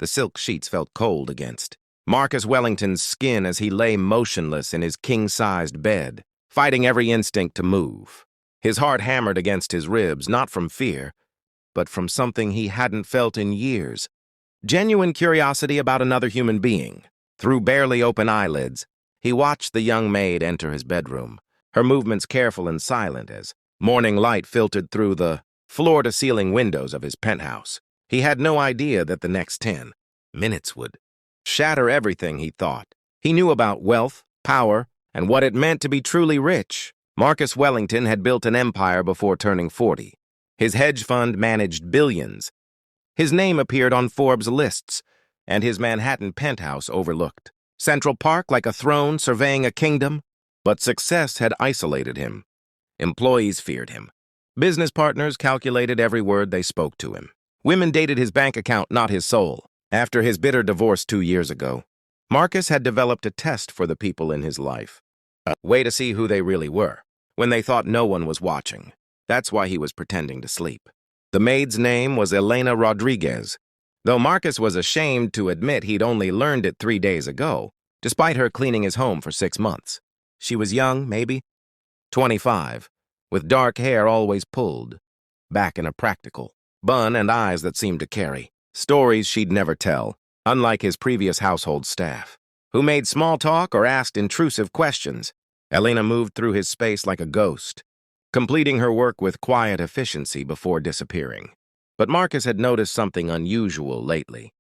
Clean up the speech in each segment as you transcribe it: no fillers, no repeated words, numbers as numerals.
The silk sheets felt cold against Marcus Wellington's skin as he lay motionless in his king-sized bed, fighting every instinct to move. His heart hammered against his ribs, not from fear, but from something he hadn't felt in years. Genuine curiosity about another human being. Through barely open eyelids, he watched the young maid enter his bedroom, her movements careful and silent as morning light filtered through the floor-to-ceiling windows of his penthouse. He had no idea that the next 10 minutes would shatter everything he thought. He knew about wealth, power, and what it meant to be truly rich. Marcus Wellington had built an empire before turning 40. His hedge fund managed billions. His name appeared on Forbes lists, and his Manhattan penthouse overlooked Central Park like a throne surveying a kingdom. But success had isolated him. Employees feared him. Business partners calculated every word they spoke to him. Women dated his bank account, not his soul. After his bitter divorce 2 years ago, Marcus had developed a test for the people in his life. A way to see who they really were, when they thought no one was watching. That's why he was pretending to sleep. The maid's name was Elena Rodriguez, though Marcus was ashamed to admit he'd only learned it 3 days ago, despite her cleaning his home for 6 months. She was young, maybe 25, with dark hair always pulled back in a practical bun and eyes that seemed to carry stories she'd never tell, unlike his previous household staff, who made small talk or asked intrusive questions. Elena moved through his space like a ghost, completing her work with quiet efficiency before disappearing. But Marcus had noticed something unusual lately.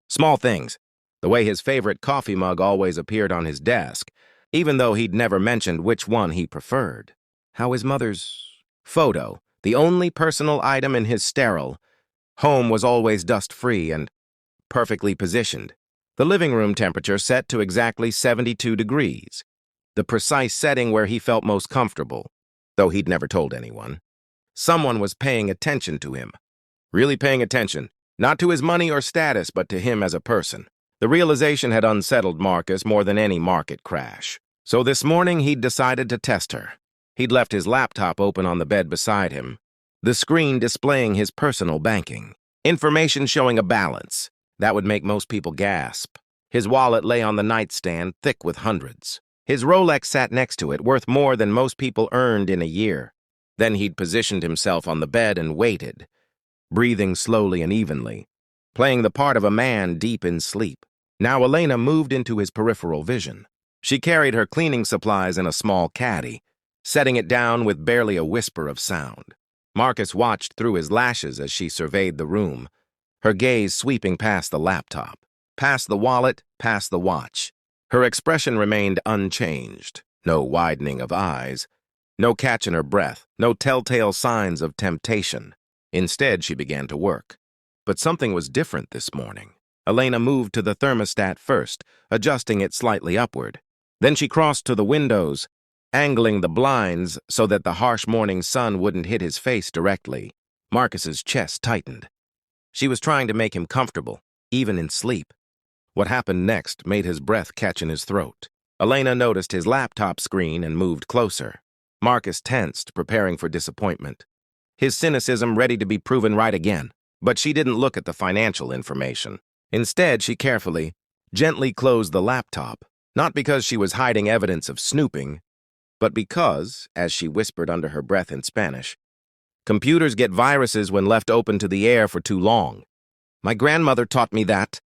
Small things, the way his favorite coffee mug always appeared on his desk, even though he'd never mentioned which one he preferred. How his mother's photo, the only personal item in his sterile home, was always dust-free and perfectly positioned. The living room temperature set to exactly 72 degrees, the precise setting where he felt most comfortable, though he'd never told anyone. Someone was paying attention to him. Really paying attention, not to his money or status, but to him as a person. The realization had unsettled Marcus more than any market crash. So this morning he'd decided to test her. He'd left his laptop open on the bed beside him, the screen displaying his personal banking. Information showing a balance that would make most people gasp. His wallet lay on the nightstand, thick with hundreds. His Rolex sat next to it, worth more than most people earned in a year. Then he'd positioned himself on the bed and waited, breathing slowly and evenly, playing the part of a man deep in sleep. Now Elena moved into his peripheral vision. She carried her cleaning supplies in a small caddy, setting it down with barely a whisper of sound. Marcus watched through his lashes as she surveyed the room, her gaze sweeping past the laptop, past the wallet, past the watch. Her expression remained unchanged. No widening of eyes, no catch in her breath, no telltale signs of temptation. Instead, she began to work. But something was different this morning. Elena moved to the thermostat first, adjusting it slightly upward. Then she crossed to the windows, angling the blinds so that the harsh morning sun wouldn't hit his face directly. Marcus's chest tightened. She was trying to make him comfortable, even in sleep. What happened next made his breath catch in his throat. Elena noticed his laptop screen and moved closer. Marcus tensed, preparing for disappointment. His cynicism ready to be proven right again. But she didn't look at the financial information. Instead, she carefully, gently closed the laptop, not because she was hiding evidence of snooping, but because, as she whispered under her breath in Spanish, computers get viruses when left open to the air for too long. My grandmother taught me that.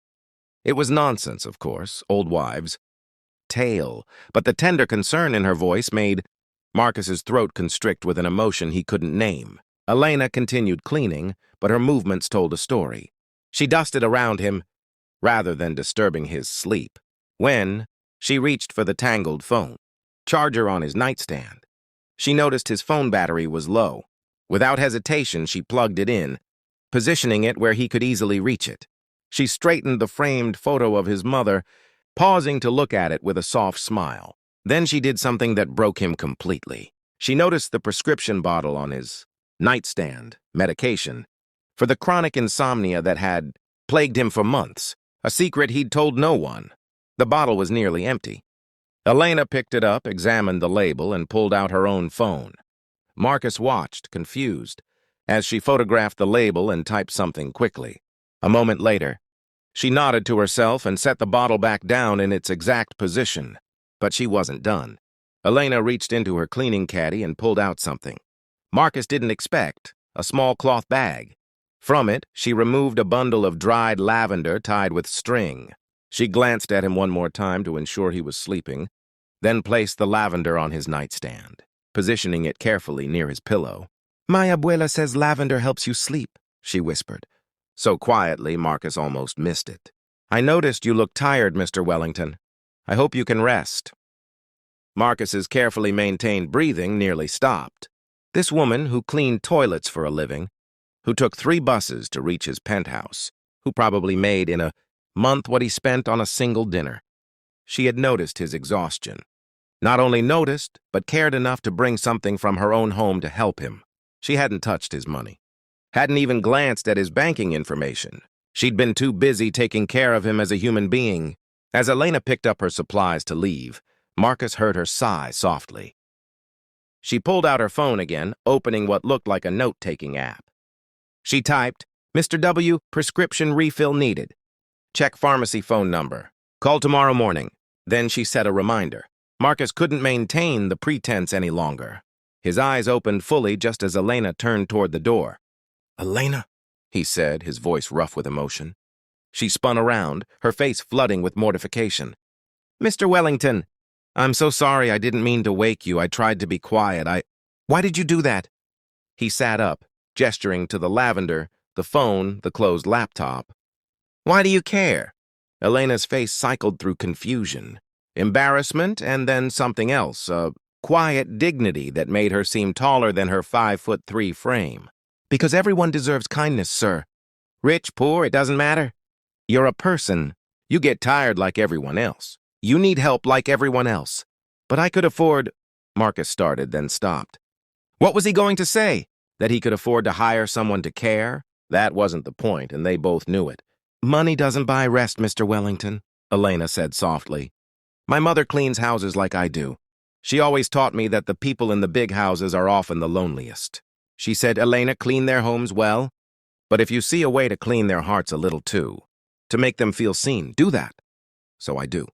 It was nonsense, of course, old wives' tale, but the tender concern in her voice made Marcus's throat constrict with an emotion he couldn't name. Elena continued cleaning, but her movements told a story. She dusted around him, rather than disturbing his sleep, when she reached for the tangled phone charger on his nightstand. She noticed his phone battery was low. Without hesitation, she plugged it in, positioning it where he could easily reach it. She straightened the framed photo of his mother, pausing to look at it with a soft smile. Then she did something that broke him completely. She noticed the prescription bottle on his nightstand, medication, for the chronic insomnia that had plagued him for months, a secret he'd told no one. The bottle was nearly empty. Elena picked it up, examined the label, and pulled out her own phone. Marcus watched, confused, as she photographed the label and typed something quickly. A moment later, She nodded to herself and set the bottle back down in its exact position. But she wasn't done. Elena reached into her cleaning caddy and pulled out something Marcus didn't expect, a small cloth bag. From it, she removed a bundle of dried lavender tied with string. She glanced at him one more time to ensure he was sleeping, then placed the lavender on his nightstand, positioning it carefully near his pillow. "My abuela says lavender helps you sleep," she whispered. So quietly, Marcus almost missed it. "I noticed you look tired, Mr. Wellington. I hope you can rest." Marcus's carefully maintained breathing nearly stopped. This woman, who cleaned toilets for a living, who took 3 buses to reach his penthouse, who probably made in a month what he spent on a single dinner. She had noticed his exhaustion. Not only noticed, but cared enough to bring something from her own home to help him. She hadn't touched his money. Hadn't even glanced at his banking information. She'd been too busy taking care of him as a human being. As Elena picked up her supplies to leave, Marcus heard her sigh softly. She pulled out her phone again, opening what looked like a note-taking app. She typed, "Mr. W, prescription refill needed. Check pharmacy phone number. Call tomorrow morning." Then she set a reminder. Marcus couldn't maintain the pretense any longer. His eyes opened fully just as Elena turned toward the door. "Elena," he said, his voice rough with emotion. She spun around, her face flooding with mortification. "Mr. Wellington, I'm so sorry. I didn't mean to wake you. I tried to be quiet. Why did you do that?" He sat up, gesturing to the lavender, the phone, the closed laptop. "Why do you care?" Elena's face cycled through confusion, embarrassment, and then something else, a quiet dignity that made her seem taller than her 5'3" frame. "Because everyone deserves kindness, sir. Rich, poor, it doesn't matter. You're a person. You get tired like everyone else. You need help like everyone else. But I could afford—" Marcus started, then stopped. What was he going to say? That he could afford to hire someone to care? That wasn't the point, and they both knew it. "Money doesn't buy rest, Mr. Wellington," Elena said softly. "My mother cleans houses like I do. She always taught me that the people in the big houses are often the loneliest. She said, 'Elena, clean their homes well, but if you see a way to clean their hearts a little too, to make them feel seen, do that.' So I do."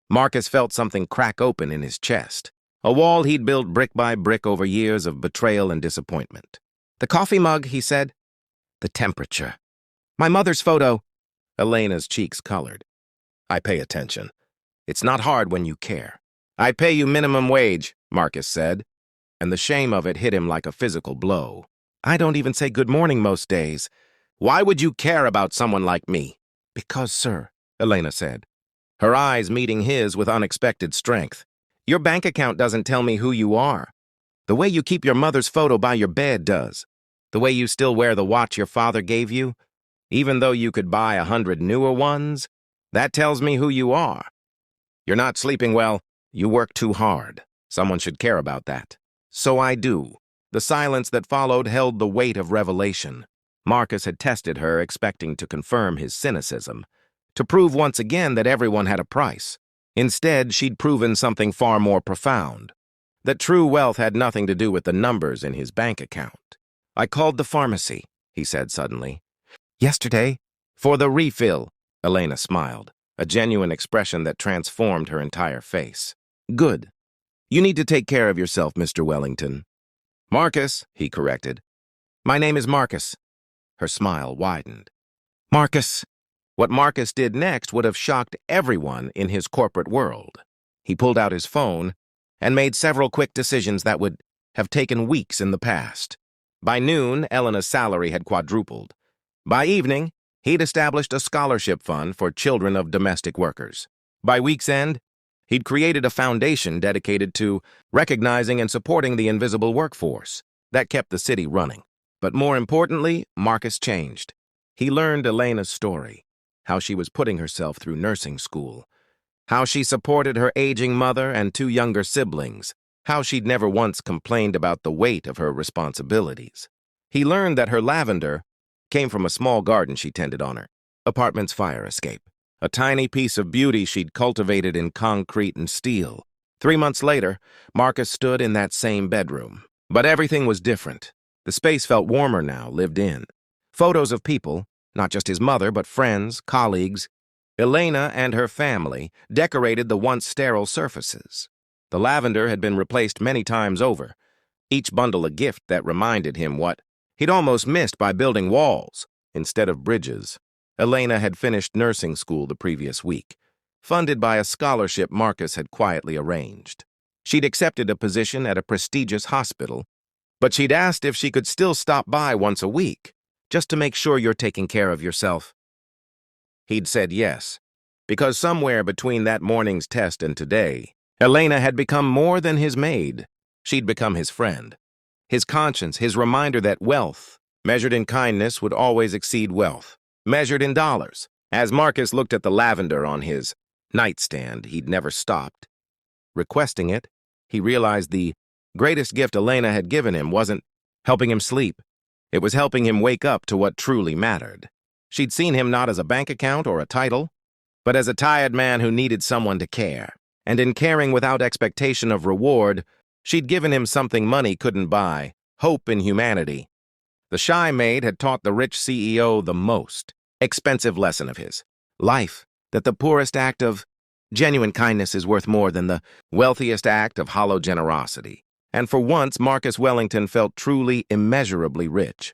Marcus felt something crack open in his chest, a wall he'd built brick by brick over years of betrayal and disappointment. "The coffee mug," he said. "The temperature. My mother's photo." Elena's cheeks colored. "I pay attention. It's not hard when you care." "I pay you minimum wage," Marcus said, and the shame of it hit him like a physical blow. "I don't even say good morning most days." "Why would you care about someone like me?" "Because, sir," Elena said, her eyes meeting his with unexpected strength, "your bank account doesn't tell me who you are. The way you keep your mother's photo by your bed does. The way you still wear the watch your father gave you, even though you could buy 100 newer ones, that tells me who you are. You're not sleeping well. You work too hard. Someone should care about that." "So I do." The silence that followed held the weight of revelation. Marcus had tested her, expecting to confirm his cynicism, to prove once again that everyone had a price. Instead, she'd proven something far more profound, that true wealth had nothing to do with the numbers in his bank account. "I called the pharmacy," he said suddenly. "Yesterday?" "For the refill," Elena smiled, a genuine expression that transformed her entire face. "Good. You need to take care of yourself, Mr. Wellington." "Marcus," he corrected. "My name is Marcus." Her smile widened. "Marcus." What Marcus did next would have shocked everyone in his corporate world. He pulled out his phone and made several quick decisions that would have taken weeks in the past. By noon, Elena's salary had quadrupled. By evening, he'd established a scholarship fund for children of domestic workers. By week's end, he'd created a foundation dedicated to recognizing and supporting the invisible workforce that kept the city running. But more importantly, Marcus changed. He learned Elena's story, how she was putting herself through nursing school, how she supported her aging mother and 2 younger siblings, how she'd never once complained about the weight of her responsibilities. He learned that her lavender came from a small garden she tended on her apartment's fire escape, a tiny piece of beauty she'd cultivated in concrete and steel. 3 months later, Marcus stood in that same bedroom. But everything was different. The space felt warmer now, lived in. Photos of people, Not just his mother, but friends, colleagues. Elena and her family decorated the once sterile surfaces. The lavender had been replaced many times over, each bundle a gift that reminded him what he'd almost missed by building walls instead of bridges. Elena had finished nursing school the previous week, funded by a scholarship Marcus had quietly arranged. She'd accepted a position at a prestigious hospital, but she'd asked if she could still stop by once a week, just to make sure you're taking care of yourself. He'd said yes, because somewhere between that morning's test and today, Elena had become more than his maid. She'd become his friend, his conscience, his reminder that wealth, measured in kindness, would always exceed wealth, measured in dollars. As Marcus looked at the lavender on his nightstand, he'd never stopped requesting it. He realized the greatest gift Elena had given him wasn't helping him sleep. It was helping him wake up to what truly mattered. She'd seen him not as a bank account or a title, but as a tired man who needed someone to care. And in caring without expectation of reward, she'd given him something money couldn't buy: hope in humanity. The shy maid had taught the rich CEO the most expensive lesson of his life, that the poorest act of genuine kindness is worth more than the wealthiest act of hollow generosity. And for once, Marcus Wellington felt truly immeasurably rich.